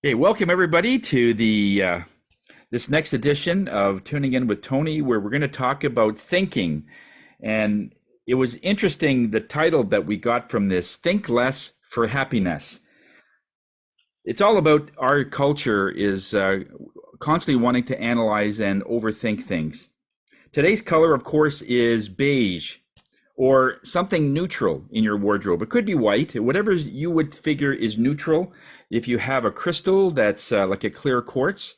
Hey, welcome everybody to the this next edition of Tuning In with Tony, where we're going to talk about thinking. And it was interesting the title that we got from this: "Think Less for Happiness." It's all about our culture is constantly wanting to analyze and overthink things. Today's color, of course, is beige or something neutral in your wardrobe. It could be white, whatever you would figure is neutral. If you have a crystal that's like a clear quartz,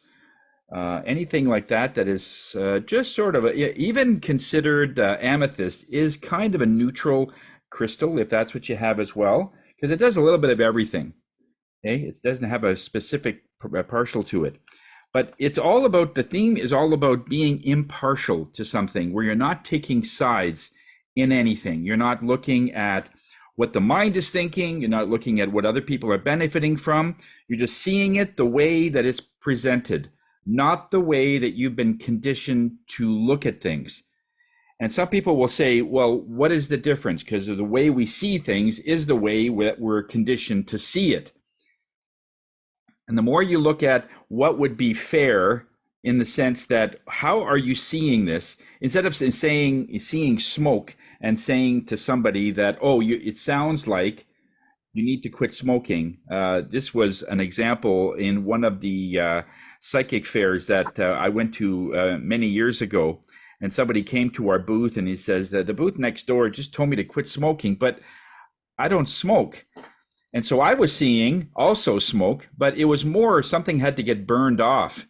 anything like that that is just sort of even considered amethyst is kind of a neutral crystal if that's what you have as well, because it does a little bit of everything. Okay, it doesn't have a specific partial to it. But it's all about, the theme is all about being impartial to something where you're not taking sides in anything. You're not looking at what the mind is thinking. You're not looking at what other people are benefiting from. You're just seeing it the way that it's presented, not the way that you've been conditioned to look at things. And some people will say, well, what is the difference? Because the way we see things is the way that we're conditioned to see it. And the more you look at what would be fair in the sense that how are you seeing this, instead of saying seeing smoke and saying to somebody that, oh, it sounds like you need to quit smoking. This was an example in one of the psychic fairs that I went to many years ago. And somebody came to our booth and he says that the booth next door just told me to quit smoking, but I don't smoke. And so I was seeing also smoke, but it was more something had to get burned off.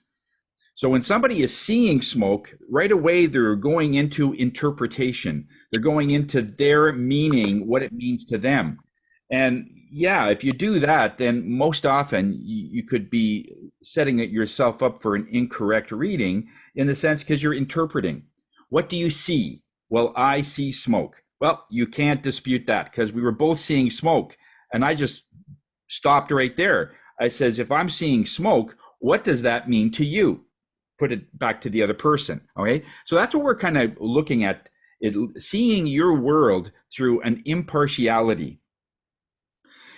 So when somebody is seeing smoke, right away they're going into interpretation. They're going into their meaning, what it means to them. And yeah, if you do that, then most often you could be setting yourself up for an incorrect reading in the sense because you're interpreting. What do you see? Well, I see smoke. Well, you can't dispute that because we were both seeing smoke. And I just stopped right there. I says, if I'm seeing smoke, what does that mean to you? Put it back to the other person. Okay. So that's what we're kind of looking at, seeing your world through an impartiality.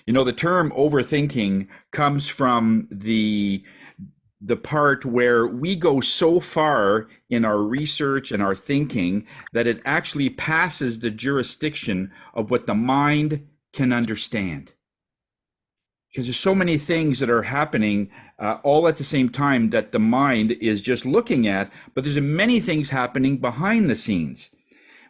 You know, the term overthinking comes from the part where we go so far in our research and our thinking that it actually passes the jurisdiction of what the mind can understand, because there's so many things that are happening all at the same time that the mind is just looking at, but there's many things happening behind the scenes.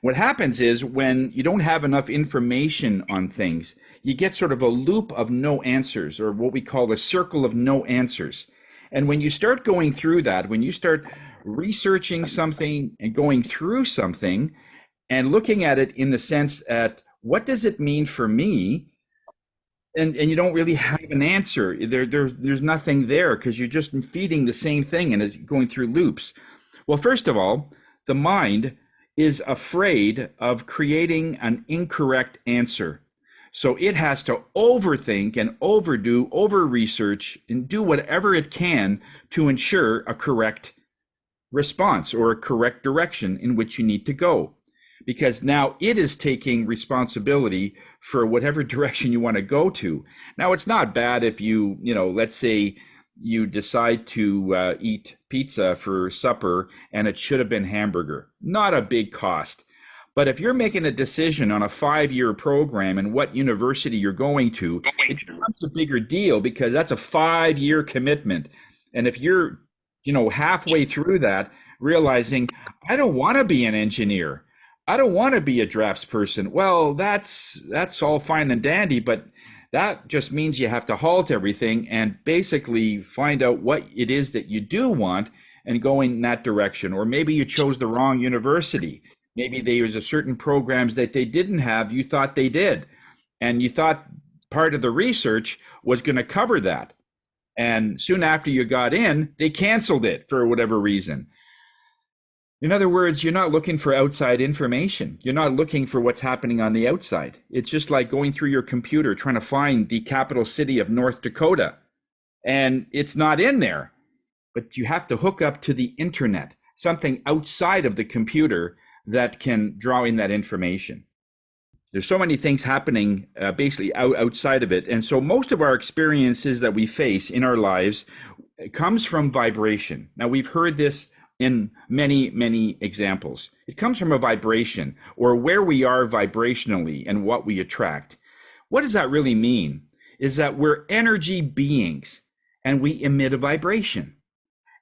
What happens is when you don't have enough information on things, you get sort of a loop of no answers, or what we call a circle of no answers. And when you start going through that, when you start researching something and going through something and looking at it in the sense that what does it mean for me? And you don't really have an answer. There's nothing there because you're just feeding the same thing and it's going through loops. Well, first of all, the mind is afraid of creating an incorrect answer. So it has to overthink and overdo, over research, and do whatever it can to ensure a correct response or a correct direction in which you need to go, because now it is taking responsibility for whatever direction you want to go to. Now, it's not bad if let's say you decide to eat pizza for supper and it should have been hamburger. Not a big cost. But if you're making a decision on a 5-year program and what university you're going to, it becomes a bigger deal because that's a 5-year commitment. And if you're, halfway through that, realizing, I don't want to be an engineer, I don't want to be a draftsperson. Well, that's all fine and dandy, but that just means you have to halt everything and basically find out what it is that you do want and go in that direction. Or maybe you chose the wrong university. Maybe there's a certain programs that they didn't have, you thought they did. And you thought part of the research was going to cover that. And soon after you got in, they canceled it for whatever reason. In other words, you're not looking for outside information. You're not looking for what's happening on the outside. It's just like going through your computer trying to find the capital city of North Dakota. And it's not in there. But you have to hook up to the internet, something outside of the computer that can draw in that information. There's so many things happening basically outside of it. And so most of our experiences that we face in our lives comes from vibration. Now, we've heard this in many, many examples. It comes from a vibration, or where we are vibrationally and what we attract. What does that really mean? Is that we're energy beings and we emit a vibration.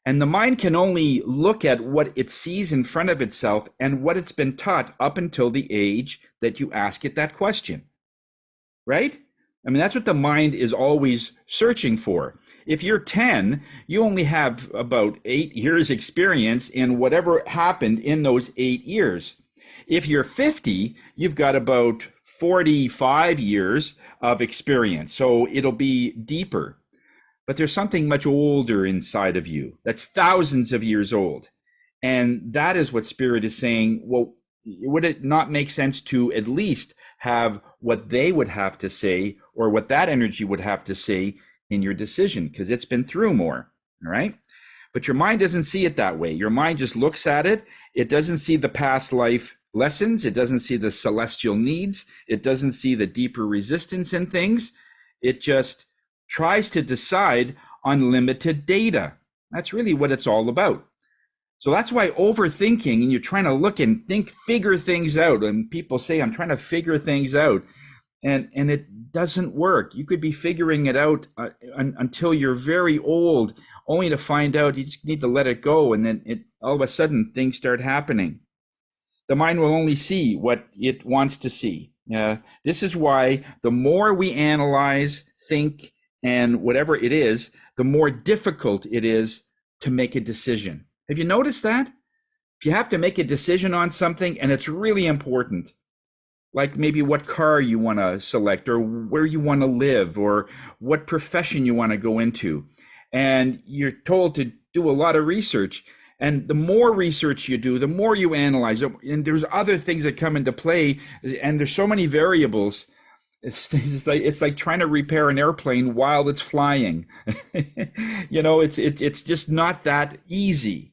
And the mind can only look at what it sees in front of itself and what it's been taught up until the age that you ask it that question, right? I mean, that's what the mind is always searching for. If you're 10, you only have about 8 years experience in whatever happened in those 8 years. If you're 50, you've got about 45 years of experience. So it'll be deeper. But there's something much older inside of you that's thousands of years old. And that is what Spirit is saying. Well, would it not make sense to at least have what they would have to say, or what that energy would have to say in your decision? Because it's been through more, all right? But your mind doesn't see it that way. Your mind just looks at it. It doesn't see the past life lessons. It doesn't see the celestial needs. It doesn't see the deeper resistance in things. It just tries to decide on limited data. That's really what it's all about. So that's why overthinking, and you're trying to look and figure things out. And people say, I'm trying to figure things out. And it doesn't work. You could be figuring it out until you're very old, only to find out you just need to let it go. And then all of a sudden things start happening. The mind will only see what it wants to see. This is why the more we analyze, think, and whatever it is, the more difficult it is to make a decision. Have you noticed that? If you have to make a decision on something and it's really important, like maybe what car you want to select, or where you want to live, or what profession you want to go into, and you're told to do a lot of research, and the more research you do, the more you analyze, and there's other things that come into play, and there's so many variables. It's like trying to repair an airplane while it's flying. It's just not that easy.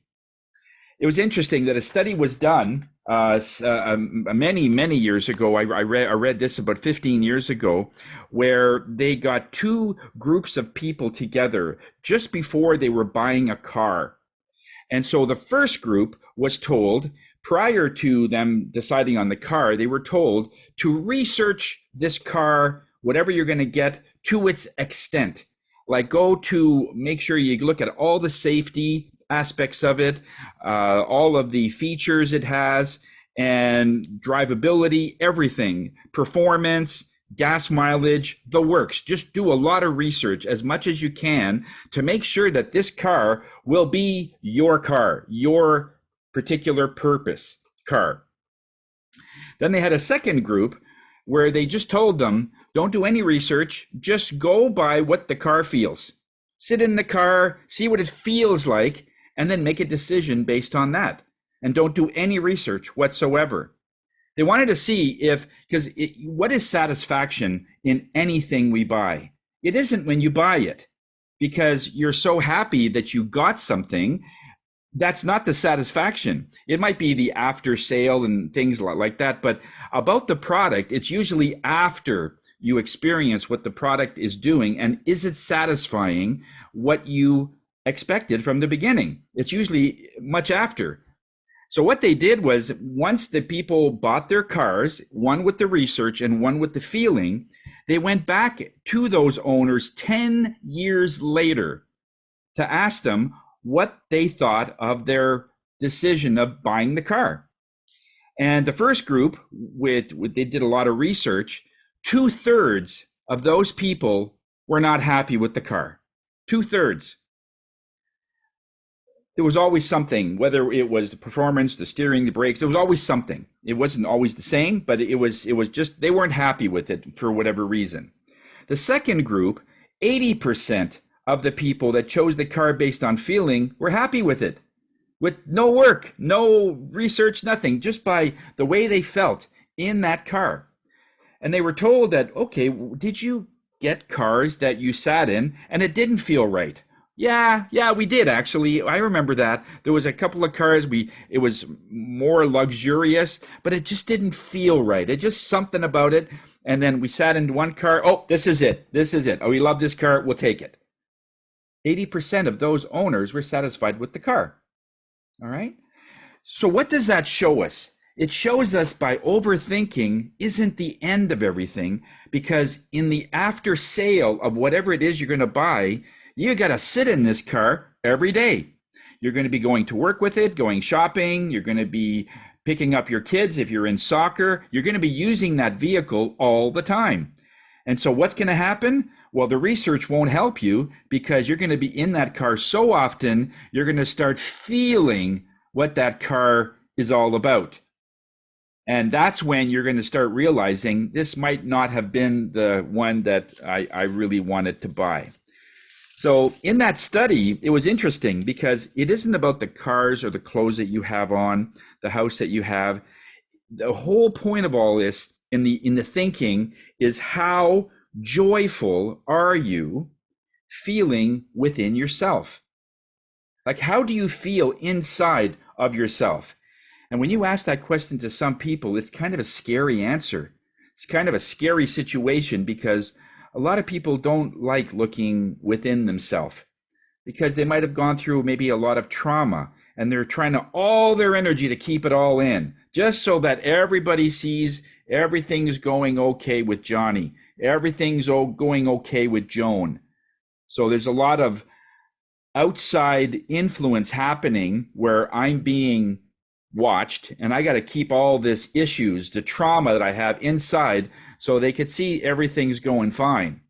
It was interesting that a study was done many years ago. I read this about 15 years ago, where they got 2 groups of people together just before they were buying a car. And so the first group was told, prior to them deciding on the car, they were told to research this car, whatever you're going to get, to its extent. Like, go to make sure you look at all the safety aspects of it, all of the features it has, and drivability, everything, performance, gas mileage, the works. Just do a lot of research, as much as you can, to make sure that this car will be your car, your particular purpose car. Then they had a second group where they just told them, don't do any research, just go by what the car feels. Sit in the car, see what it feels like, and then make a decision based on that. And don't do any research whatsoever. They wanted to see because what is satisfaction in anything we buy? It isn't when you buy it, because you're so happy that you got something. That's not the satisfaction. It might be the after sale and things like that, but about the product, it's usually after you experience what the product is doing, and is it satisfying what you expected from the beginning? It's usually much after. So what they did was, once the people bought their cars, one with the research and one with the feeling, they went back to those owners 10 years later to ask them what they thought of their decision of buying the car. And the first group, they did a lot of research. 2/3 of those people were not happy with the car. 2/3. There was always something, whether it was the performance, the steering, the brakes, there was always something. It wasn't always the same, but it was just, they weren't happy with it for whatever reason. The second group, 80% of the people that chose the car based on feeling were happy with it, with no work, no research, nothing, just by the way they felt in that car. And they were told that, okay, did you get cars that you sat in and it didn't feel right? Yeah, we did actually. I remember that. There was a couple of cars it was more luxurious, but it just didn't feel right. It just something about it. And then we sat in one car. Oh, this is it. This is it. Oh, we love this car. We'll take it. 80% of those owners were satisfied with the car. All right? So what does that show us? It shows us by overthinking isn't the end of everything, because in the after sale of whatever it is you're going to buy, you got to sit in this car every day. You're going to be going to work with it, going shopping. You're going to be picking up your kids if you're in soccer. You're going to be using that vehicle all the time. And so what's going to happen? Well, the research won't help you, because you're going to be in that car so often, you're going to start feeling what that car is all about. And that's when you're going to start realizing this might not have been the one that I really wanted to buy. So in that study, it was interesting because it isn't about the cars or the clothes that you have on, the house that you have. The whole point of all this in the thinking is, how joyful are you feeling within yourself? Like, how do you feel inside of yourself? And when you ask that question to some people, it's kind of a scary answer. It's kind of a scary situation, because a lot of people don't like looking within themselves, because they might have gone through maybe a lot of trauma, and they're trying to all their energy to keep it all in, just so that everybody sees everything's going okay with Johnny, everything's going okay with Joan. So there's a lot of outside influence happening where I'm being watched, and I got to keep all this issues, the trauma that I have inside, so they could see everything's going fine.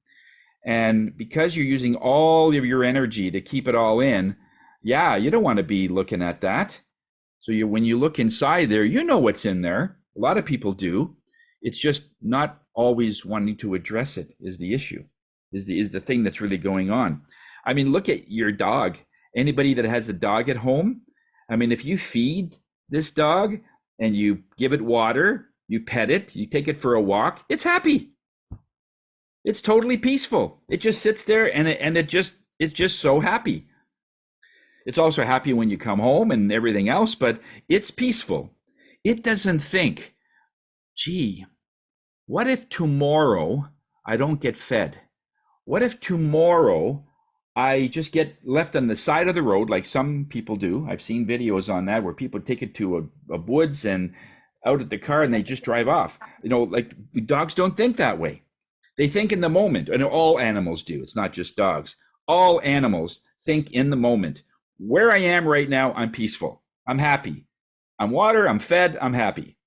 And because you're using all of your energy to keep it all in, yeah, you don't want to be looking at that. So when you look inside there, you know what's in there. A lot of people do. It's just not always wanting to address it is the issue, is the thing that's really going on. I mean, look at your dog. Anybody that has a dog at home, I mean, if you feed this dog and you give it water, you pet it, you take it for a walk, it's happy. It's totally peaceful. It just sits there, and it's just so happy. It's also happy when you come home and everything else, but it's peaceful. It doesn't think, gee, what if tomorrow I don't get fed? What if tomorrow I just get left on the side of the road, like some people do? I've seen videos on that where people take it to a woods and out at the car, and they just drive off. You know, like, dogs don't think that way. They think in the moment, and all animals do. It's not just dogs. All animals think in the moment. Where I am right now, I'm peaceful. I'm happy. I'm water, I'm fed, I'm happy.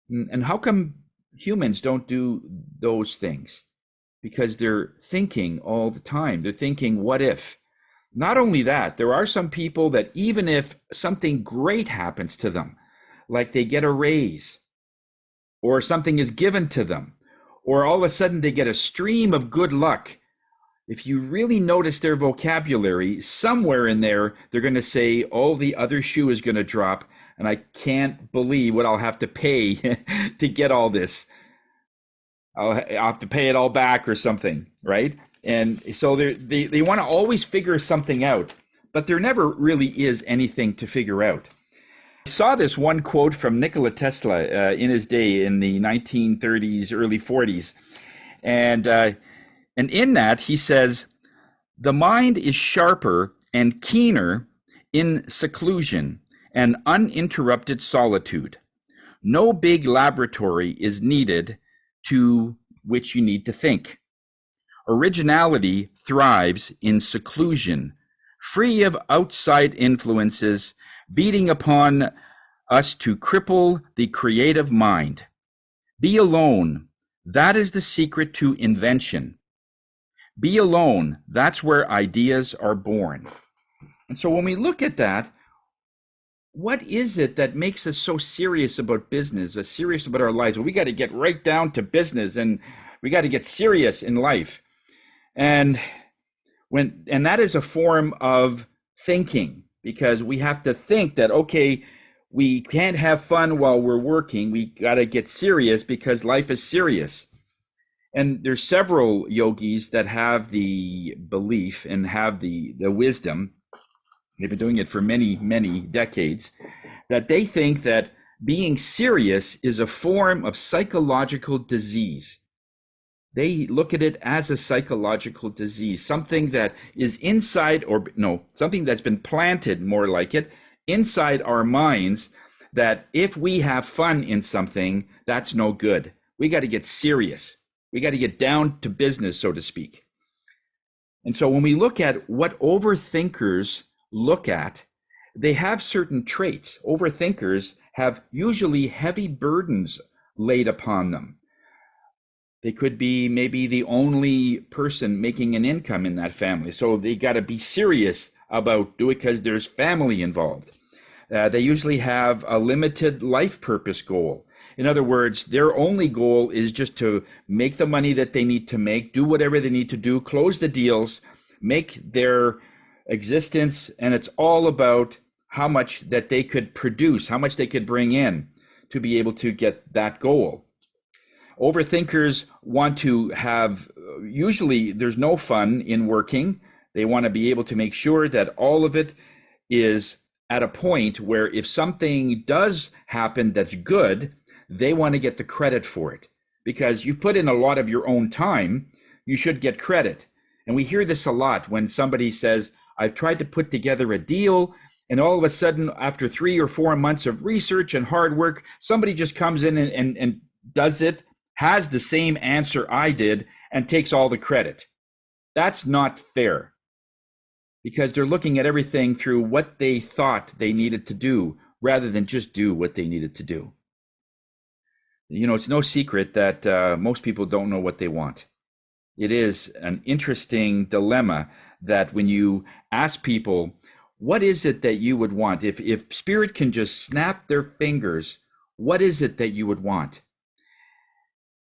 And how come humans don't do those things? Because they're thinking all the time. They're thinking, what if? Not only that, there are some people that even if something great happens to them, like they get a raise, or something is given to them, or all of a sudden they get a stream of good luck, if you really notice their vocabulary, somewhere in there, they're going to say, oh, the other shoe is going to drop, and I can't believe what I'll have to pay to get all this. I'll have to pay it all back or something, right? And so they want to always figure something out, but there never really is anything to figure out. I saw this one quote from Nikola Tesla in his day in the 1930s, early 40s. And in that, he says, the mind is sharper and keener in seclusion and uninterrupted solitude. No big laboratory is needed to which you need to think. Originality thrives in seclusion, free of outside influences beating upon us to cripple the creative mind. Be alone. That is the secret to invention. Be alone. That's where ideas are born. And so when we look at that, what is it that makes us so serious about business, serious about our lives? Well, we got to get right down to business, and we got to get serious in life. And that is a form of thinking, because we have to think that, okay, we can't have fun while we're working. We got to get serious because life is serious. And there's several yogis that have the belief and have the wisdom. They've been doing it for many, many decades, that they think that being serious is a form of psychological disease. They look at it as a psychological disease, something that is inside, or no, something that's been planted, more like it, inside our minds, that if we have fun in something, that's no good. We got to get serious. We got to get down to business, so to speak. And so when we look at what overthinkers look at, they have certain traits. Overthinkers have usually heavy burdens laid upon them. They could be maybe the only person making an income in that family. So they got to be serious about doing it because there's family involved. They usually have a limited life purpose goal. In other words, their only goal is just to make the money that they need to make, do whatever they need to do, close the deals, make their existence, and it's all about how much that they could produce, how much they could bring in to be able to get that goal. Overthinkers want to have, usually there's no fun in working. They want to be able to make sure that all of it is at a point where if something does happen that's good, they want to get the credit for it. Because you've put in a lot of your own time, you should get credit. And we hear this a lot when somebody says, I've tried to put together a deal, and all of a sudden, after 3 or 4 months of research and hard work, somebody just comes in and does it, has the same answer I did, and takes all the credit. That's not fair, because they're looking at everything through what they thought they needed to do rather than just do what they needed to do. You know, it's no secret that most people don't know what they want. It is an interesting dilemma that when you ask people, what is it that you would want? If spirit can just snap their fingers, what is it that you would want?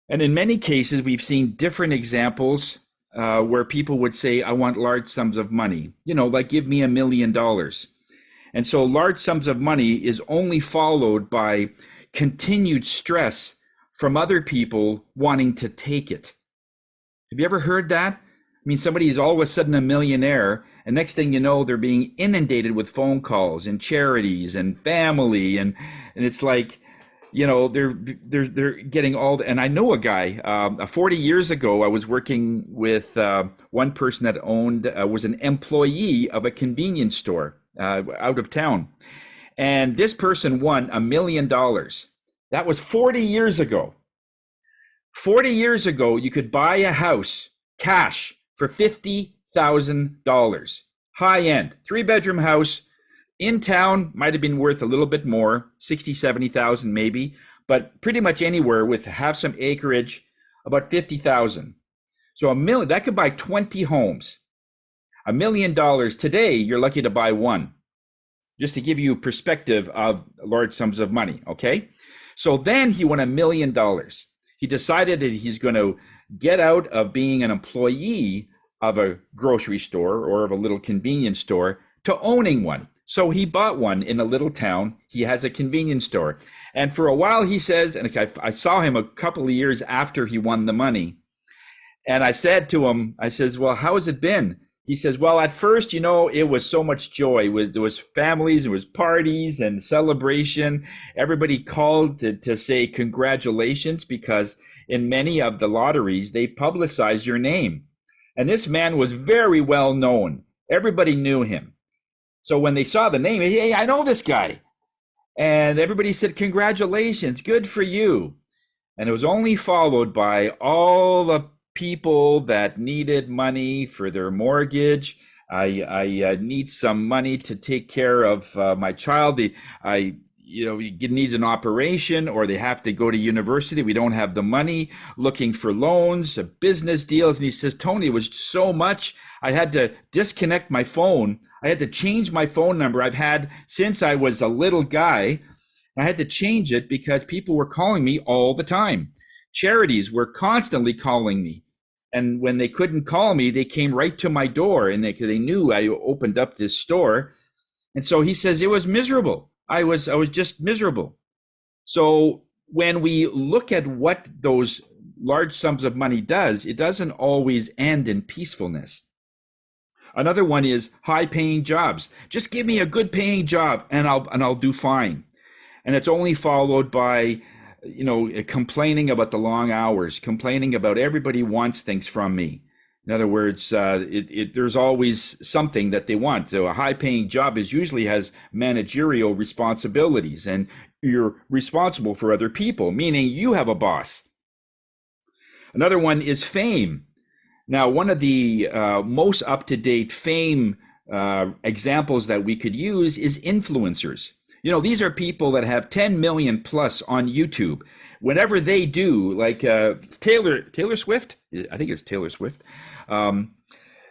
And in many cases, we've seen different examples where people would say, I want large sums of money, you know, like give me $1 million. And so large sums of money is only followed by continued stress from other people wanting to take it. Have you ever heard that? I mean, somebody is all of a sudden a millionaire, and next thing you know, they're being inundated with phone calls and charities and family, and it's like, you know, they're getting all the, and I know a guy, 40 years ago, I was working with one person that was an employee of a convenience store out of town. And this person won $1 million. That was 40 years ago. 40 years ago, you could buy a house cash for $50,000. High end, 3-bedroom house in town, might have been worth a little bit more, 60, 70,000 maybe, but pretty much anywhere with have some acreage, about 50,000. So $1 million, that could buy 20 homes. $1 million today, you're lucky to buy one. Just to give you perspective of large sums of money, okay? So then he won $1 million. He decided that he's going to get out of being an employee of a grocery store or of a little convenience store to owning one. So he bought one in a little town. He has a convenience store. And for a while, he says, and I saw him a couple of years after he won the money. And I said to him, I says, well, how has it been? He says, well, at first, you know, it was so much joy. There was families, there was parties and celebration. Everybody called to say congratulations, because in many of the lotteries, they publicize your name. And this man was very well known. Everybody knew him. So when they saw the name, hey, I know this guy. And everybody said, congratulations, good for you. And it was only followed by all the people that needed money for their mortgage. I need some money to take care of my child. He needs an operation, or they have to go to university. We don't have the money, looking for loans, business deals. And he says, Tony, it was so much. I had to disconnect my phone. I had to change my phone number I've had since I was a little guy. I had to change it because people were calling me all the time. Charities were constantly calling me. And when they couldn't call me, they came right to my door, and they knew I opened up this store. And so he says, it was miserable. I was just miserable. So when we look at what those large sums of money does, it doesn't always end in peacefulness. Another one is high paying jobs. Just give me a good paying job and I'll do fine. And it's only followed by, complaining about the long hours, complaining about everybody wants things from me. In other words, there's always something that they want. So a high-paying job usually has managerial responsibilities, and you're responsible for other people, meaning you have a boss. Another one is fame. Now, one of the most up-to-date fame examples that we could use is influencers. These are people that have 10 million plus on YouTube. Whenever they do, like Taylor Swift, I think it's Taylor Swift.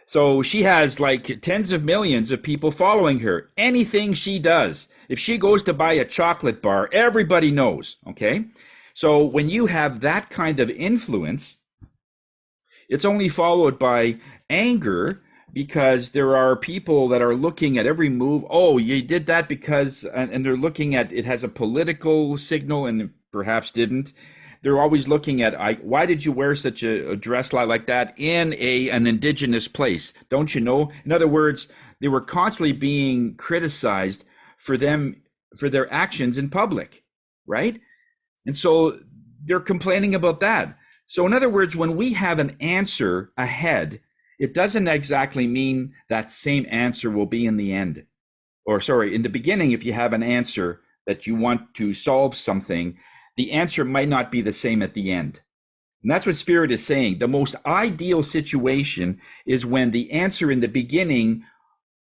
So she has like tens of millions of people following her. Anything she does, if she goes to buy a chocolate bar, everybody knows, okay? So when you have that kind of influence, it's only followed by anger, because there are people that are looking at every move. Oh, you did that because, and they're looking at it has a political signal and perhaps didn't. They're always looking at, why did you wear such a dress like that in an indigenous place? Don't you know? In other words, they were constantly being criticized for their actions in public, right? And so they're complaining about that. So in other words, when we have an answer ahead, it doesn't exactly mean that same answer will be in the end. Or sorry, in the beginning, if you have an answer that you want to solve something, the answer might not be the same at the end. And that's what Spirit is saying. The most ideal situation is when the answer in the beginning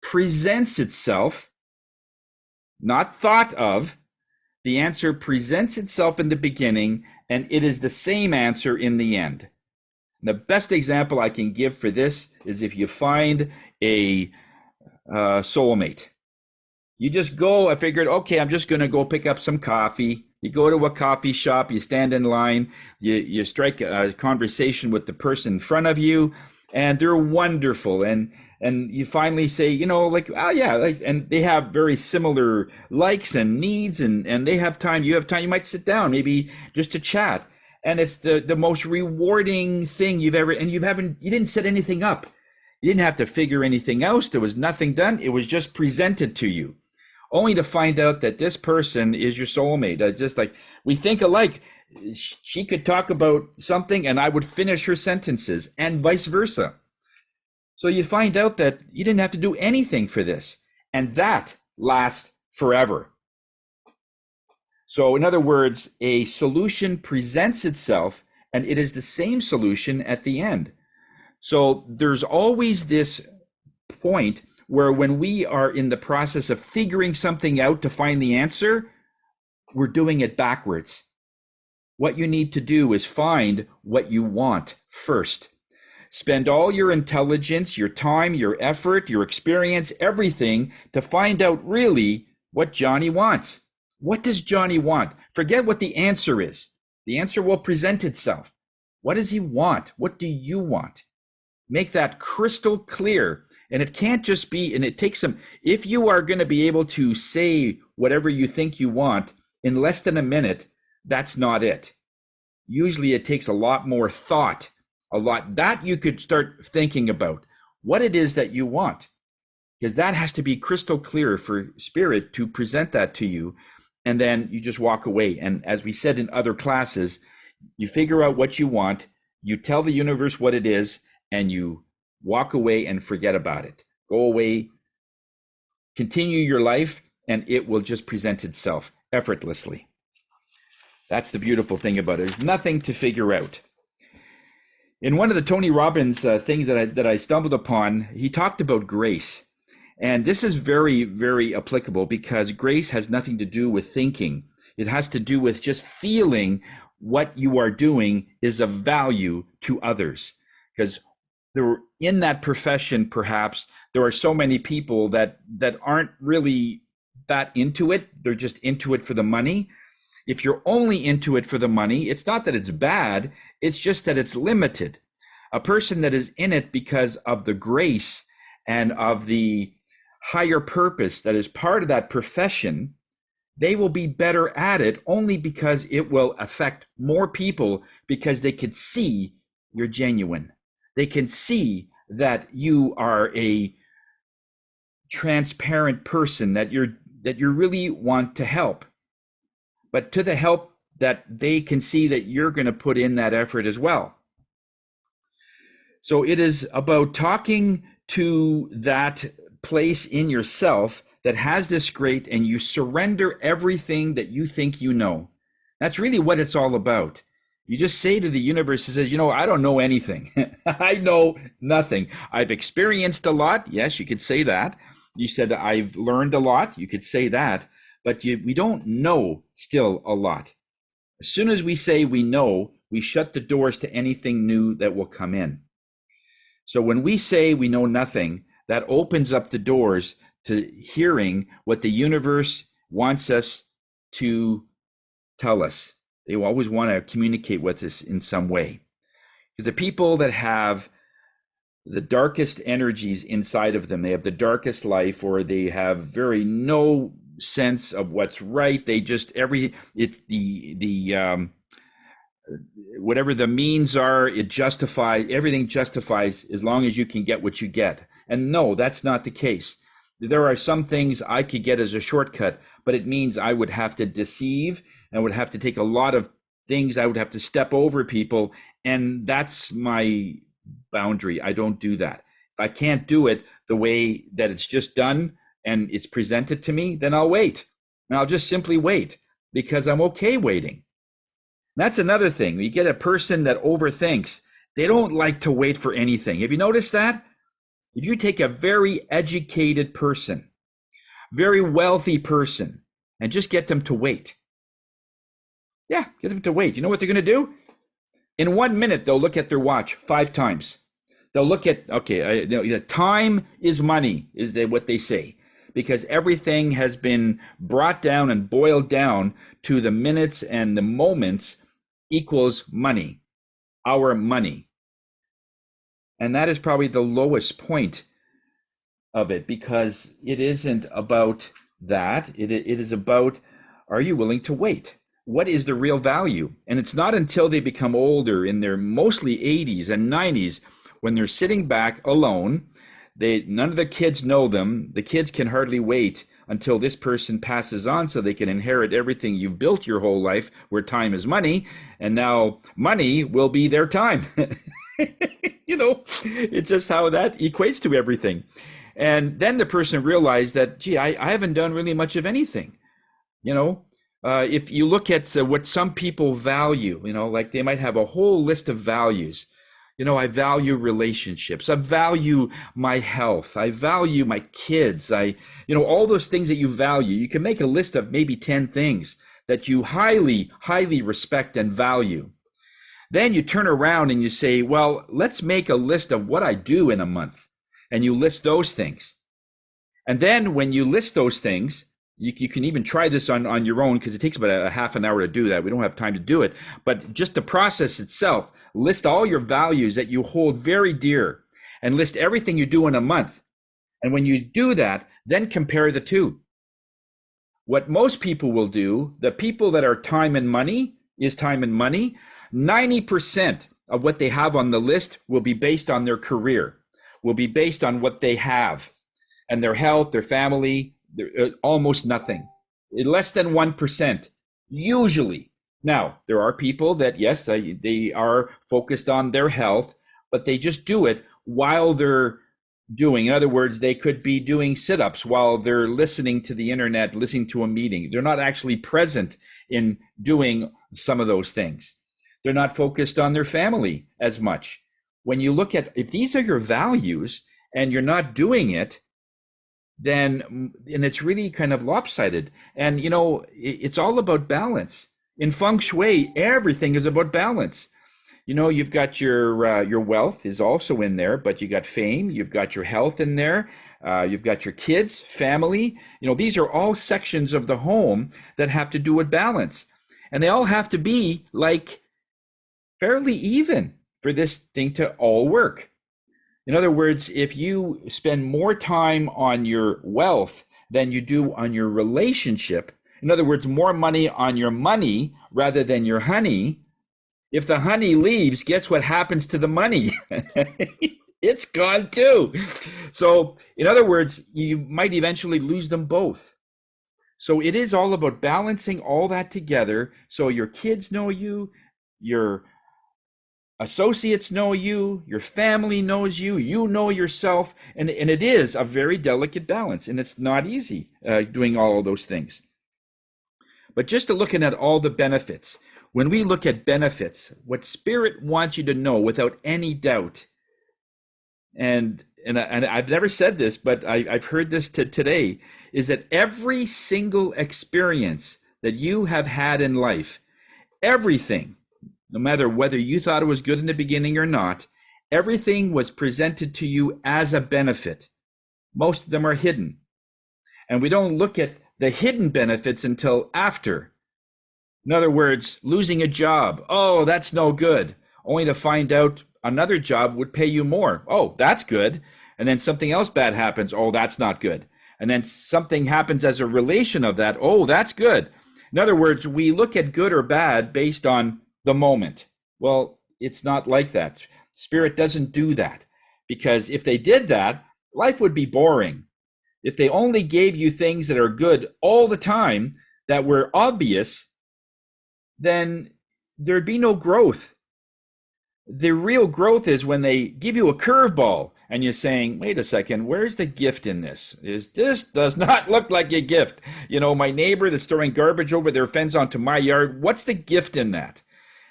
presents itself, not thought of. The answer presents itself in the beginning, and it is the same answer in the end. The best example I can give for this is if you find a soulmate. You just go, I figured, okay, I'm just going to go pick up some coffee. You go to a coffee shop, you stand in line, you strike a conversation with the person in front of you, and they're wonderful. And you finally say, oh yeah, and they have very similar likes and needs, and they have time, you have time, you might sit down maybe just to chat. And it's the most rewarding thing you've ever, and you didn't set anything up. You didn't have to figure anything else. There was nothing done. It was just presented to you, only to find out that this person is your soulmate. Just like we think alike. She could talk about something and I would finish her sentences, and vice versa. So you find out that you didn't have to do anything for this, and that lasts forever. So in other words, a solution presents itself, and it is the same solution at the end. So there's always this point where when we are in the process of figuring something out to find the answer, we're doing it backwards. What you need to do is find what you want first. Spend all your intelligence, your time, your effort, your experience, everything to find out really what Johnny wants. What does Johnny want? Forget what the answer is. The answer will present itself. What does he want? What do you want? Make that crystal clear. And it can't just be, and it takes some, if you are going to be able to say whatever you think you want in less than a minute, that's not it. Usually it takes a lot more thought, that you could start thinking about what it is that you want, because that has to be crystal clear for Spirit to present that to you. And then you just walk away. And as we said in other classes, you figure out what you want, you tell the universe what it is, and you walk away and forget about it. Go away, continue your life, and it will just present itself effortlessly. That's the beautiful thing about it. There's nothing to figure out. In one of the Tony Robbins things that I stumbled upon, he talked about grace. And this is very, very applicable, because grace has nothing to do with thinking. It has to do with just feeling what you are doing is of value to others. Because in that profession, perhaps, there are so many people that aren't really that into it. They're just into it for the money. If you're only into it for the money, it's not that it's bad. It's just that it's limited. A person that is in it because of the grace and of the higher purpose that is part of that profession, they will be better at it only because it will affect more people, because they can see you're genuine. They can see that you are a transparent person, that you really want to help. But to the help, that they can see that you're going to put in that effort as well. So it is about talking to that place in yourself that has this great, and you surrender everything that you think you know. That's really what it's all about. You just say to the universe, it says, I don't know anything. I know nothing. I've experienced a lot. Yes, you could say that. You said, I've learned a lot. You could say that. But we don't know still a lot. As soon as we say we know, we shut the doors to anything new that will come in. So when we say we know nothing, that opens up the doors to hearing what the universe wants us to tell us. They will always want to communicate with us in some way. Because the people that have the darkest energies inside of them, they have the darkest life, or they have very no sense of what's right. They just whatever the means are, it justifies, everything justifies as long as you can get what you get. And no, that's not the case. There are some things I could get as a shortcut, but it means I would have to deceive, and would have to take a lot of things. I would have to step over people, and that's my boundary. I don't do that. If I can't do it the way that it's just done and it's presented to me, then I'll wait. And I'll just simply wait, because I'm okay waiting. That's another thing. You get a person that overthinks. They don't like to wait for anything. Have you noticed that? If you take a very educated person, very wealthy person, and just get them to wait. Yeah, get them to wait. You know what they're going to do? In 1 minute, they'll look at their watch 5 times. They'll look at, time is money, is what they say. Because everything has been brought down and boiled down to the minutes and the moments equals money, our money. And that is probably the lowest point of it, because it isn't about that. It is about, are you willing to wait? What is the real value? And it's not until they become older, in their mostly 80s and 90s, when they're sitting back alone, none of the kids know them. The kids can hardly wait until this person passes on so they can inherit everything you've built your whole life, where time is money, and now money will be their time. It's just how that equates to everything. And then the person realized that, gee, I haven't done really much of anything. If you look at what some people value, like they might have a whole list of values. I value relationships. I value my health. I value my kids. All those things that you value. You can make a list of maybe 10 things that you highly, highly respect and value. Then you turn around and you say, well, let's make a list of what I do in a month. And you list those things. And then when you list those things, you can even try this on your own, because it takes about a half an hour to do that. We don't have time to do it. But just the process itself, list all your values that you hold very dear, and list everything you do in a month. And when you do that, then compare the two. What most people will do, the people that are time and money, 90% of what they have on the list will be based on their career, will be based on what they have, and their health, their family, almost nothing. Less than 1%, usually. Now, there are people that, yes, they are focused on their health, but they just do it while they're doing. In other words, they could be doing sit-ups while they're listening to the internet, listening to a meeting. They're not actually present in doing some of those things. They're not focused on their family as much. When you look at, if these are your values and you're not doing it, then, and it's really kind of lopsided. And, it's all about balance. In feng shui, everything is about balance. You've got your wealth is also in there, but you got fame, you've got your health in there, you've got your kids, family. These are all sections of the home that have to do with balance. And they all have to be like fairly even for this thing to all work. In other words, if you spend more time on your wealth than you do on your relationship, In other words, more money on your money rather than your honey. If the honey leaves, guess what happens to the money? It's gone too. So, in other words, you might eventually lose them both. So it is all about balancing all that together so your kids know you, your associates know you, your family knows you, you know yourself, and it is a very delicate balance, and it's not easy doing all of those things. But just to looking at all the benefits, when we look at benefits, what Spirit wants you to know without any doubt, and I've never said this, but I've heard this today, is that every single experience that you have had in life, everything, no matter whether you thought it was good in the beginning or not, everything was presented to you as a benefit. Most of them are hidden. And we don't look at the hidden benefits until after. In other words, losing a job. Oh, that's no good. Only to find out another job would pay you more. Oh, that's good. And then something else bad happens. Oh, that's not good. And then something happens as a relation of that. Oh, that's good. In other words, we look at good or bad based on the moment. Well, it's not like that. Spirit doesn't do that, because if they did that, life would be boring. If they only gave you things that are good all the time, that were obvious, then there'd be no growth. The real growth is when they give you a curveball and you're saying, wait a second, where's the gift in this? This does not look like a gift. You know, my neighbor that's throwing garbage over their fence onto my yard, what's the gift in that?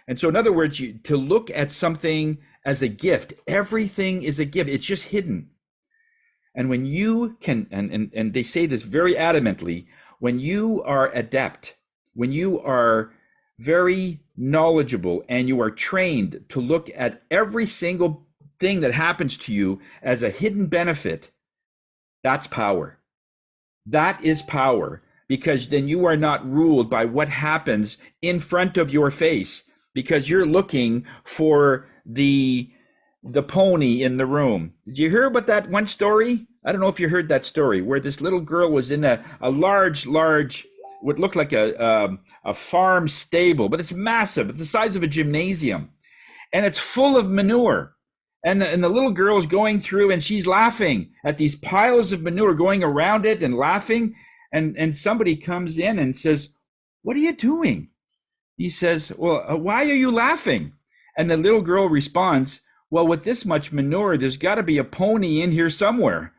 And so in other words, to look at something as a gift, everything is a gift. It's just hidden. And when you can, and they say this very adamantly, when you are adept, when you are very knowledgeable and you are trained to look at every single thing that happens to you as a hidden benefit, that's power. That is power, because then you are not ruled by what happens in front of your face, because you're looking for the pony in the room. Did you hear about that one story? I don't know if you heard that story, where this little girl was in a large, what looked like a farm stable, but it's massive. It's the size of a gymnasium, and it's full of manure. And the little girl is going through, and she's laughing at these piles of manure going around it and laughing. And somebody comes in and says, "What are you doing?" He says, "Well, why are you laughing?" And the little girl responds, "Well, with this much manure, there's got to be a pony in here somewhere."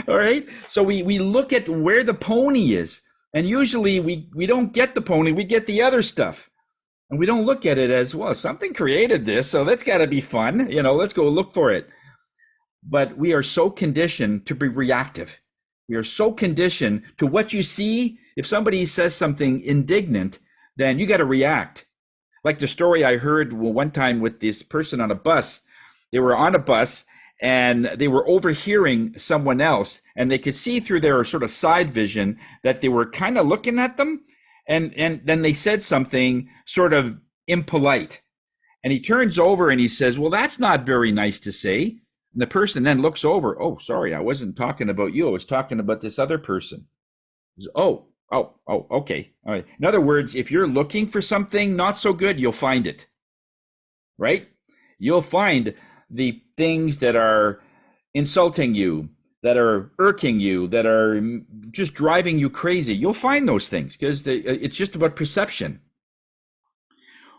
All right. So we look at where the pony is, and usually we don't get the pony, we get the other stuff. And we don't look at it as, well, something created this, so that's got to be fun. You know, let's go look for it. But we are so conditioned to be reactive. We are so conditioned to what you see. If somebody says something indignant, then you got to react. Like the story I heard one time with this person on a bus. They were on a bus and they were overhearing someone else, and they could see through their sort of side vision that they were kind of looking at them. And then they said something sort of impolite. And he turns over and he says, "Well, that's not very nice to say." And the person then looks over. "Oh, sorry, I wasn't talking about you. I was talking about this other person." He says, oh, okay. All right. In other words, if you're looking for something not so good, you'll find it, right? You'll find the things that are insulting you, that are irking you, that are just driving you crazy. You'll find those things, because it's just about perception.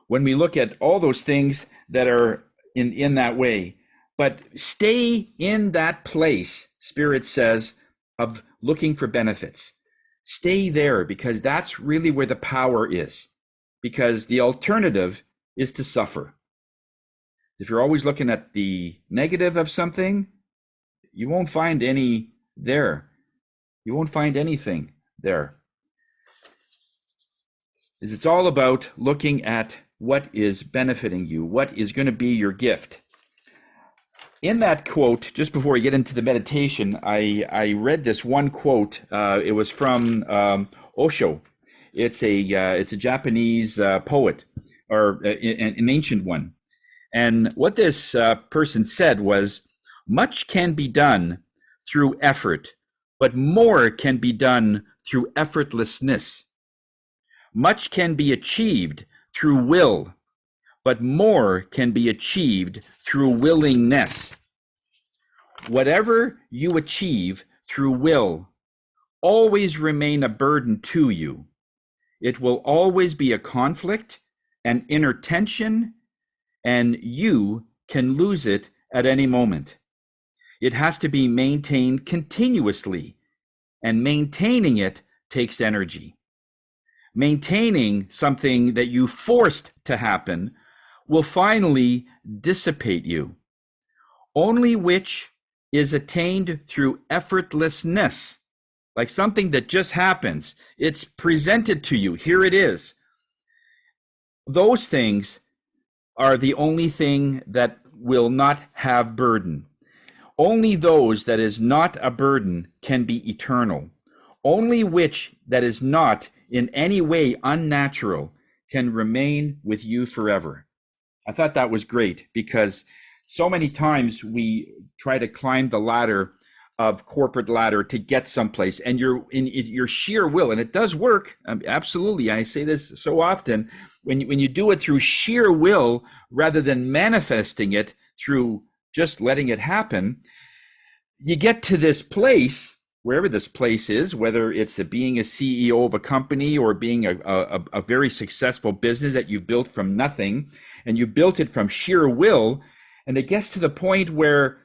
When we look at all those things that are in that way, but stay in that place, Spirit says, of looking for benefits. Stay there, because that's really where the power is, because the alternative is to suffer. If you're always looking at the negative of something, you won't find any there. You won't find anything there. It's all about looking at what is benefiting you, what is going to be your gift. In that quote, just before we get into the meditation, I read this one quote. It was from Osho. It's a Japanese poet, or an ancient one. And what this person said was, "Much can be done through effort but more can be done through effortlessness. Much can be achieved through will, but more can be achieved through willingness. Whatever you achieve through will always remain a burden to you. It will always be a conflict, an inner tension, and you can lose it at any moment. It has to be maintained continuously, and maintaining it takes energy. Maintaining something that you forced to happen will finally dissipate you. Only which is attained through effortlessness, like something that just happens. It's presented to you. Here it is. Those things are the only thing that will not have burden. Only those that is not a burden can be eternal. Only which that is not in any way unnatural can remain with you forever. I thought that was great, because so many times we try to climb the ladder of corporate ladder to get someplace, and you're in your sheer will, and it does work. Absolutely. I say this so often. When you do it through sheer will rather than manifesting it through just letting it happen, you get to this place, wherever this place is, whether it's being a CEO of a company or being a very successful business that you built from nothing, and you built it from sheer will, and it gets to the point where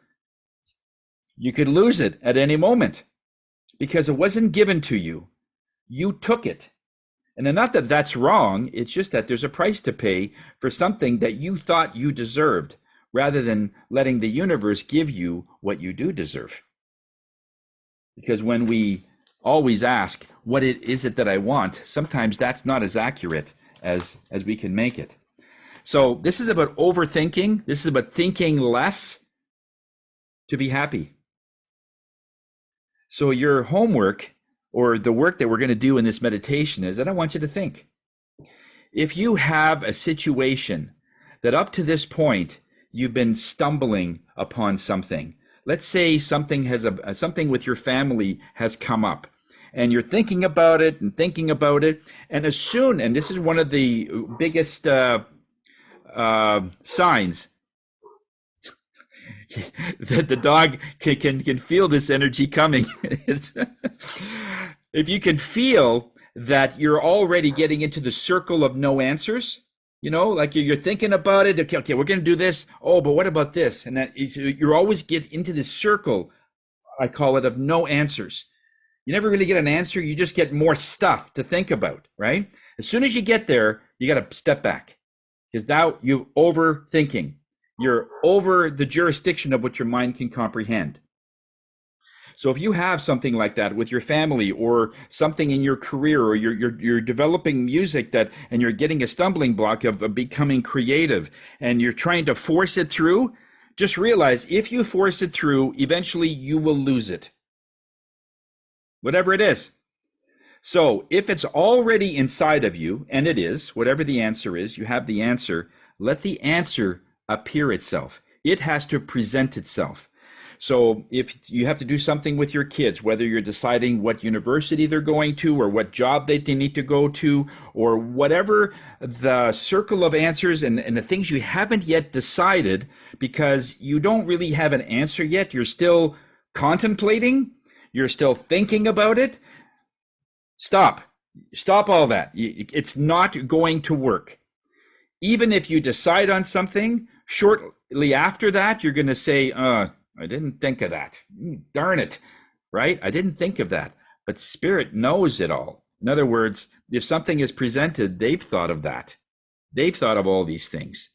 you could lose it at any moment because it wasn't given to you. You took it. And not that that's wrong, it's just that there's a price to pay for something that you thought you deserved, rather than letting the universe give you what you do deserve. Because when we always ask, what is it that I want, sometimes that's not as accurate as we can make it. So this is about overthinking. This is about thinking less to be happy. So your homework, or the work that we're going to do in this meditation, is that I want you to think. If you have a situation that up to this point you've been stumbling upon something, let's say something with your family has come up, and you're thinking about it, and this is one of the biggest signs that the dog can feel this energy coming. If you can feel that you're already getting into the circle of no answers, like you're thinking about it. Okay, we're going to do this. Oh, but what about this? And that you always get into this circle, I call it, of no answers. You never really get an answer. You just get more stuff to think about, right? As soon as you get there, you got to step back, because now you're overthinking. You're over the jurisdiction of what your mind can comprehend. So if you have something like that with your family, or something in your career, or you're developing music and you're getting a stumbling block of becoming creative, and you're trying to force it through, just realize if you force it through, eventually you will lose it. Whatever it is. So if it's already inside of you, and it is, whatever the answer is, you have the answer, let the answer appear itself. It has to present itself. So if you have to do something with your kids, whether you're deciding what university they're going to, or what job they need to go to, or whatever the circle of answers and the things you haven't yet decided, because you don't really have an answer yet, you're still contemplating, you're still thinking about it, stop all that. It's not going to work. Even if you decide on something, shortly after that, you're going to say, I didn't think of that. Darn it, right? I didn't think of that. But Spirit knows it all. In other words, if something is presented, they've thought of that. They've thought of all these things.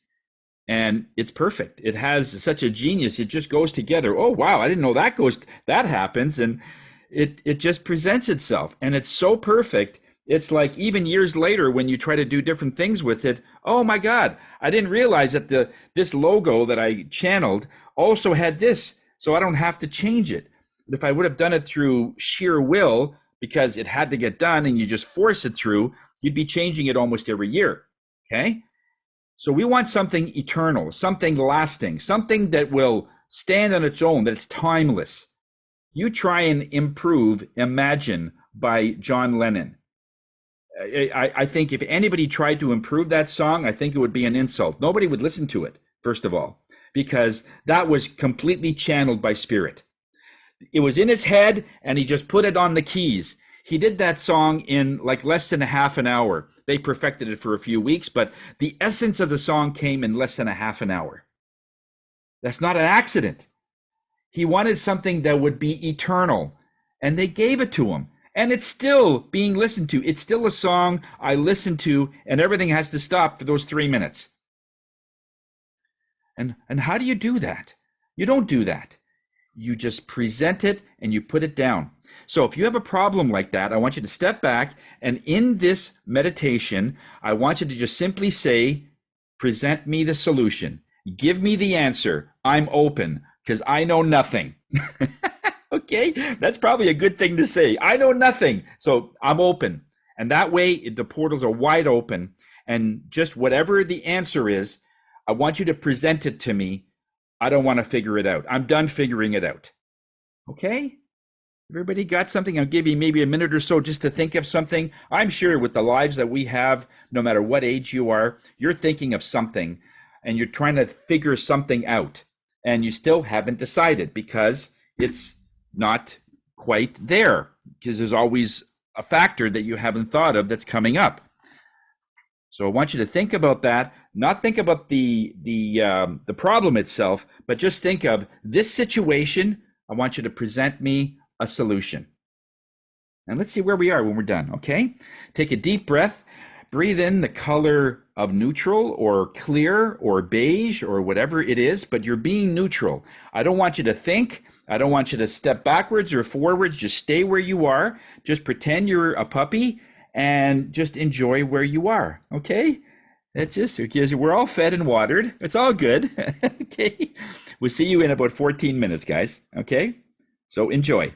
And it's perfect. It has such a genius. It just goes together. Oh, wow, I didn't know that happens. And it just presents itself. And it's so perfect. It's like even years later when you try to do different things with it, oh my God, I didn't realize that this logo that I channeled also had this, so I don't have to change it. But if I would have done it through sheer will, because it had to get done and you just force it through, you'd be changing it almost every year, okay? So we want something eternal, something lasting, something that will stand on its own, that's timeless. You try and improve Imagine by John Lennon. I think if anybody tried to improve that song, I think it would be an insult. Nobody would listen to it, first of all, because that was completely channeled by spirit. It was in his head, and he just put it on the keys. He did that song in like less than a half an hour. They perfected it for a few weeks, but the essence of the song came in less than a half an hour. That's not an accident. He wanted something that would be eternal, and they gave it to him. And it's still being listened to. It's still a song I listen to, and everything has to stop for those 3 minutes. And how do you do that? You don't do that. You just present it and you put it down. So if you have a problem like that, I want you to step back, and in this meditation, I want you to just simply say, present me the solution. Give me the answer. I'm open because I know nothing. Okay, that's probably a good thing to say. I know nothing, so I'm open. And that way, the portals are wide open. And just whatever the answer is, I want you to present it to me. I don't want to figure it out. I'm done figuring it out. Okay? Everybody got something? I'll give you maybe a minute or so just to think of something. I'm sure with the lives that we have, no matter what age you are, you're thinking of something and you're trying to figure something out. And you still haven't decided because it's not quite there, because there's always a factor that you haven't thought of that's coming up. So I want you to think about that, not think about the problem itself, but just think of this situation. I want you to present me a solution. And let's see where we are when we're done, okay? Take a deep breath. Breathe in the color of neutral or clear or beige or whatever it is, but you're being neutral. I don't want you to think. I don't want you to step backwards or forwards. Just stay where you are. Just pretend you're a puppy and just enjoy where you are, okay? That's just because we're all fed and watered. It's all good, okay? We'll see you in about 14 minutes, guys, okay? So enjoy.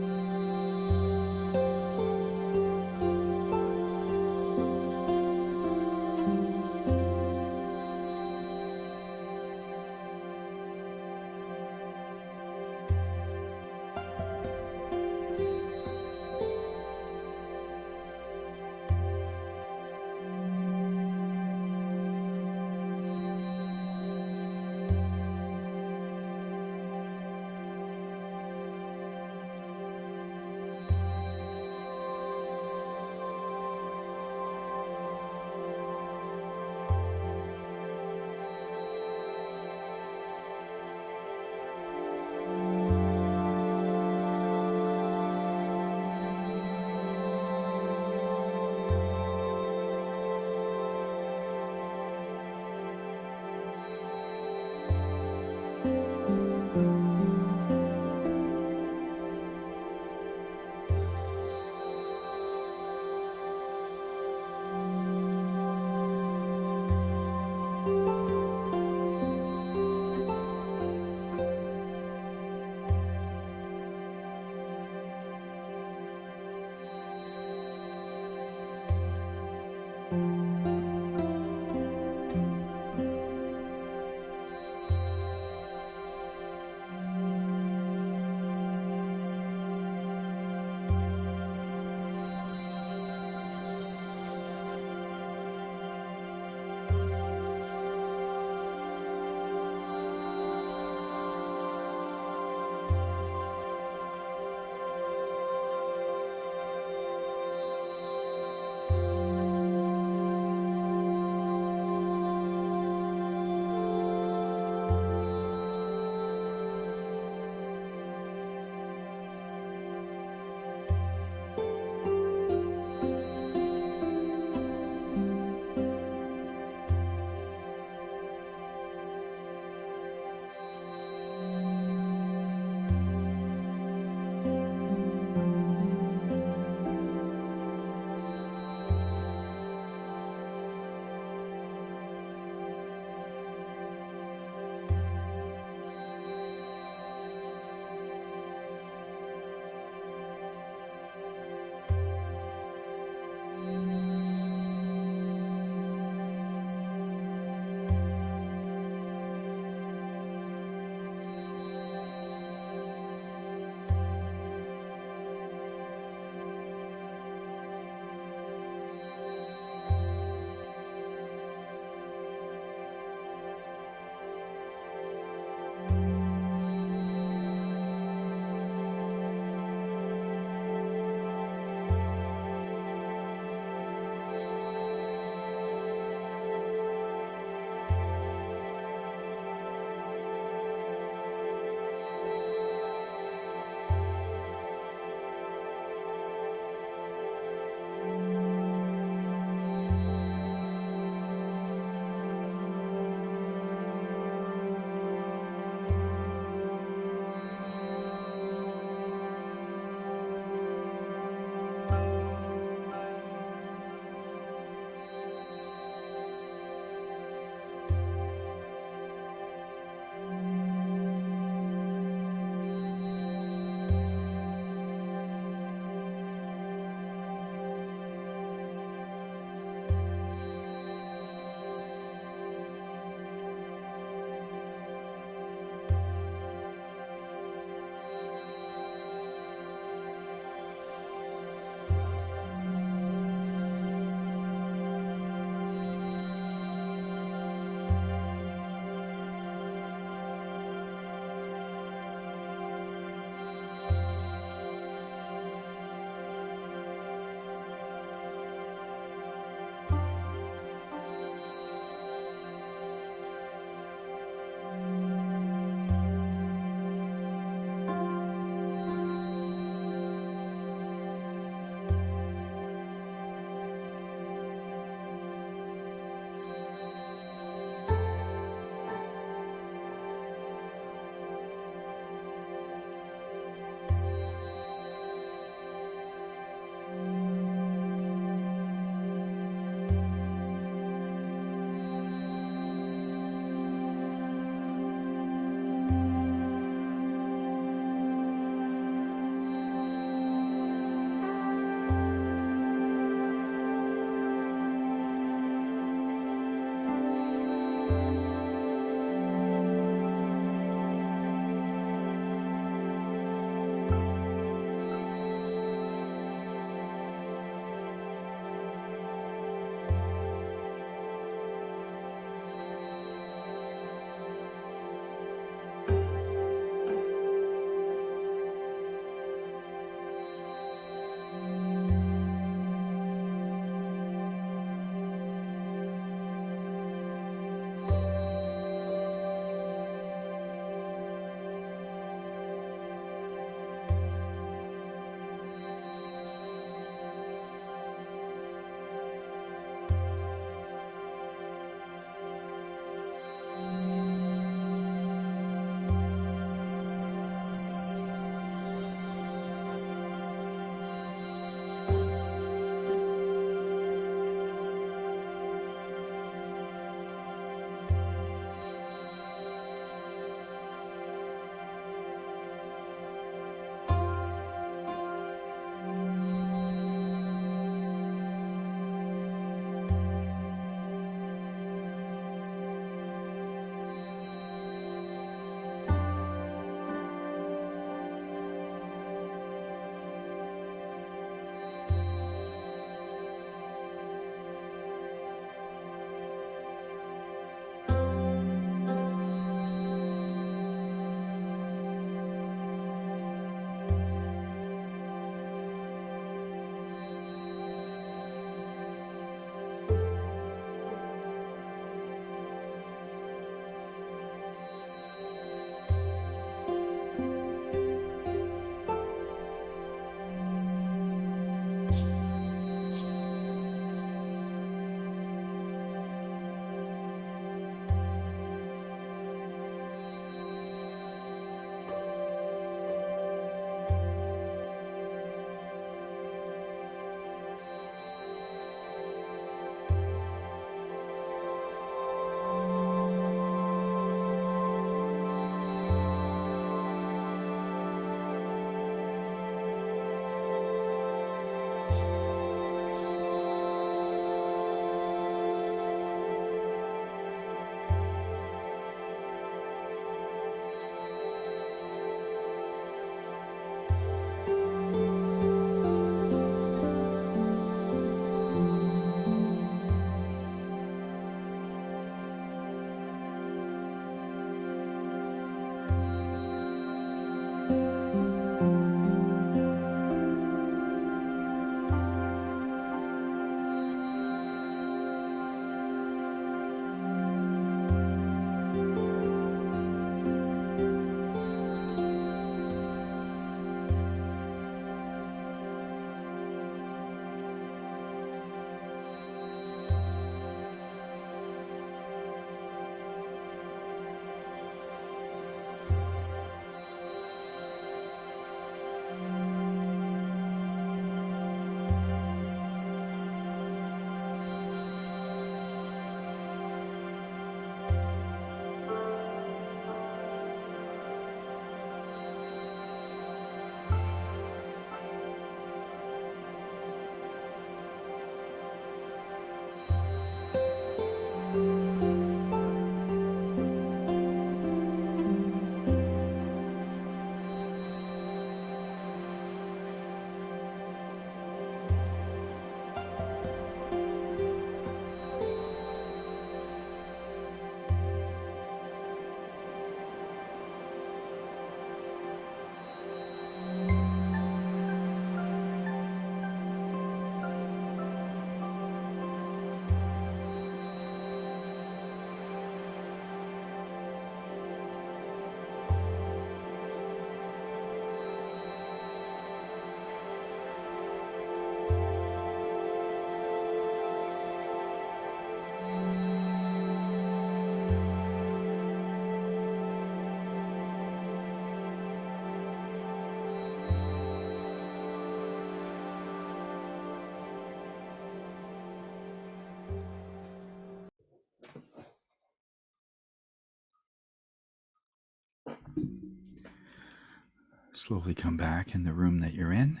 Slowly come back in the room that you're in.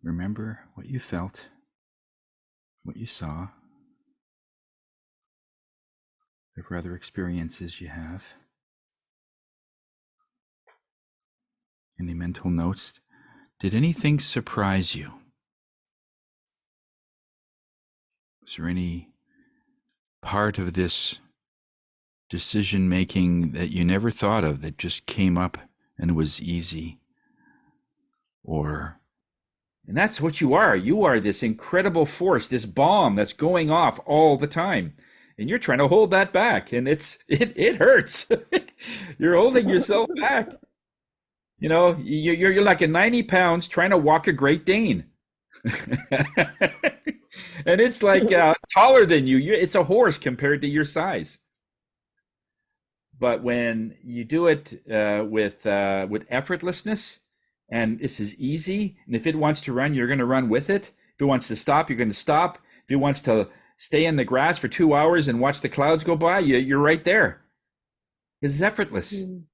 Remember what you felt, what you saw, whatever other experiences you have. Any mental notes? Did anything surprise you? Was there any part of this decision making that you never thought of that just came up and was easy? And that's what you are. You are this incredible force, this bomb that's going off all the time. And you're trying to hold that back, and it hurts. You're holding yourself back. You know, you're like a 90 pounds trying to walk a Great Dane. And it's like taller than you. It's a horse compared to your size. But when you do it with effortlessness, and this is easy, and if it wants to run, you're going to run with it. If it wants to stop, you're going to stop. If it wants to stay in the grass for 2 hours and watch the clouds go by, you're right there. It's effortless. And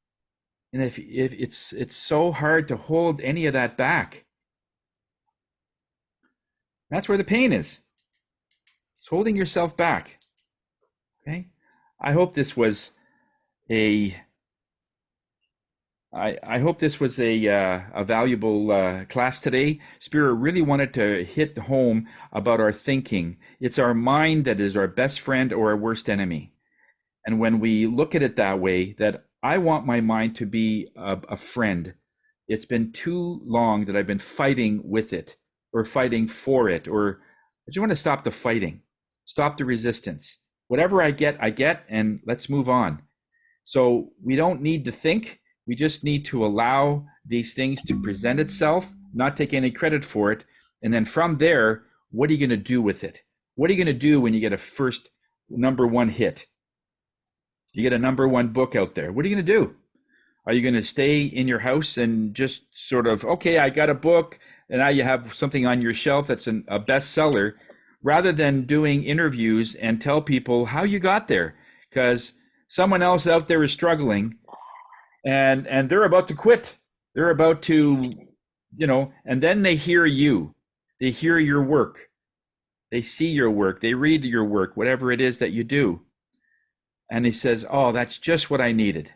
if it's so hard to hold any of that back. That's where the pain is. It's holding yourself back. Okay? I hope this was a valuable class today. Spirit really wanted to hit home about our thinking. It's our mind that is our best friend or our worst enemy. And when we look at it that way, that I want my mind to be a friend. It's been too long that I've been fighting with it or fighting for it, or I just want to stop the fighting, stop the resistance. Whatever I get, and let's move on. So we don't need to think. We just need to allow these things to present itself, not take any credit for it. And then from there, what are you going to do with it? What are you going to do when you get a first #1 hit? You get a #1 book out there. What are you going to do? Are you going to stay in your house and just sort of, okay, I got a book, and now you have something on your shelf that's a bestseller, rather than doing interviews and tell people how you got there? Because someone else out there is struggling, and they're about to quit. They're about to and then they hear you. They hear your work. They see your work. They read your work, whatever it is that you do. And he says, oh, that's just what I needed.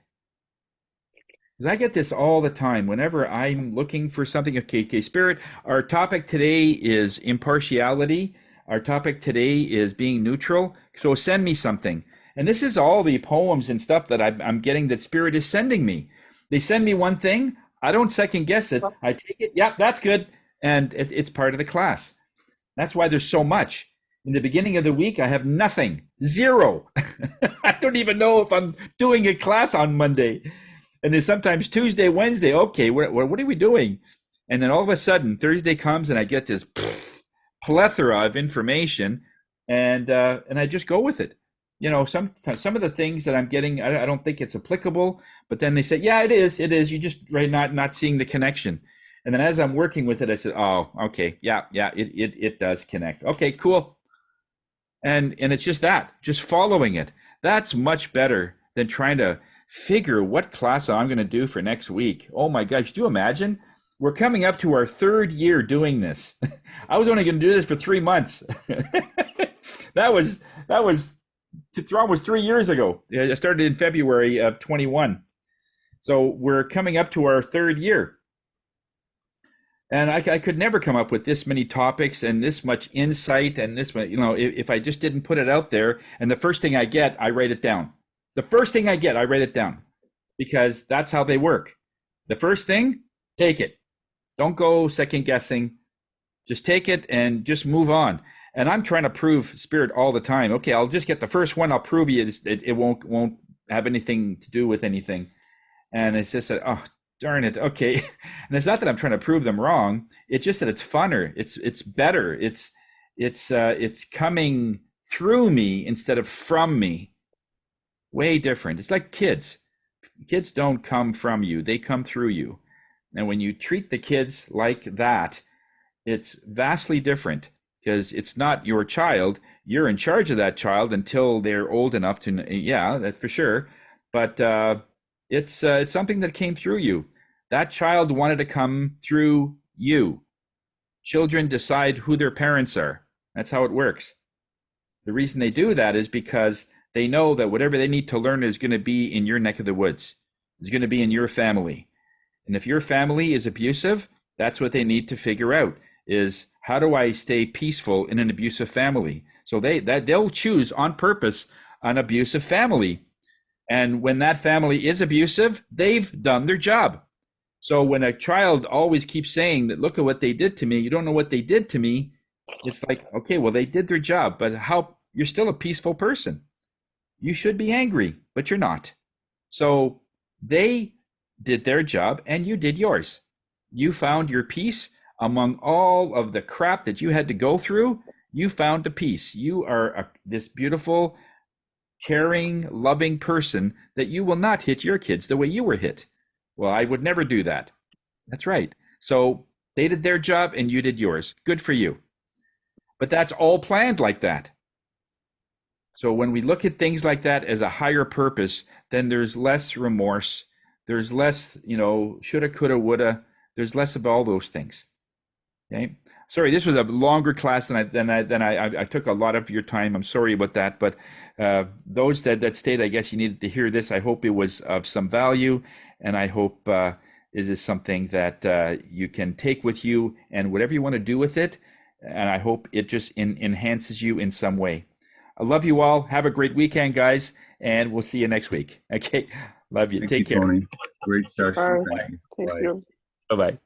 Because I get this all the time whenever I'm looking for something. Okay, Spirit, our topic today is impartiality. Our topic today is being neutral. So send me something. And this is all the poems and stuff that I'm getting that Spirit is sending me. They send me one thing. I don't second guess it. I take it. Yeah, that's good. And it's part of the class. That's why there's so much. In the beginning of the week, I have nothing. Zero. I don't even know if I'm doing a class on Monday. And then sometimes Tuesday, Wednesday, okay, what are we doing? And then all of a sudden, Thursday comes and I get this plethora of information, and I just go with it. Some of the things that I'm getting, I don't think it's applicable, but then they say, yeah, it is. You just not seeing the connection. And then as I'm working with it, I said, oh, okay, yeah, it does connect. Okay, cool. And it's just following it. That's much better than trying to figure what class I'm going to do for next week. Oh my gosh, do you imagine? We're coming up to our 3rd year doing this. I was only going to do this for 3 months. That was almost 3 years ago. I started in February of 21. So we're coming up to our 3rd year. And I could never come up with this many topics and this much insight and this much, if I just didn't put it out there. And the first thing I get, I write it down. The first thing I get, I write it down, because that's how they work. The first thing, take it. Don't go second guessing. Just take it and just move on. And I'm trying to prove Spirit all the time. Okay, I'll just get the first one. I'll prove you it won't have anything to do with anything. And it's just oh, darn it. Okay. And it's not that I'm trying to prove them wrong. It's just that it's funner. It's better. It's coming through me instead of from me. Way different. It's like kids. Kids don't come from you. They come through you. And when you treat the kids like that, it's vastly different, because it's not your child. You're in charge of that child until they're old enough to, yeah, that's for sure. But it's something that came through you. That child wanted to come through you. Children decide who their parents are. That's how it works. The reason they do that is because they know that whatever they need to learn is going to be in your neck of the woods. It's going to be in your family. And if your family is abusive, that's what they need to figure out, is how do I stay peaceful in an abusive family? So they'll choose on purpose an abusive family. And when that family is abusive, they've done their job. So when a child always keeps saying that, look at what they did to me, you don't know what they did to me, it's like, okay, well, they did their job, but you're still a peaceful person. You should be angry, but you're not. So they did their job and you did yours. You found your peace among all of the crap that you had to go through. You found a peace. You are this beautiful, caring, loving person that you will not hit your kids the way you were hit. Well, I would never do that. That's right. So they did their job and you did yours. Good for you. But that's all planned like that. So when we look at things like that as a higher purpose, then there's less remorse. There's less, shoulda, coulda, woulda. There's less of all those things. Okay. Sorry, this was a longer class than I took a lot of your time. I'm sorry about that. But those that stayed, I guess you needed to hear this. I hope it was of some value, and I hope this is something that you can take with you and whatever you want to do with it. And I hope it just enhances you in some way. I love you all. Have a great weekend, guys, and we'll see you next week. Okay. Love you. Take care. Tony. Great session. Thank you. Bye-bye.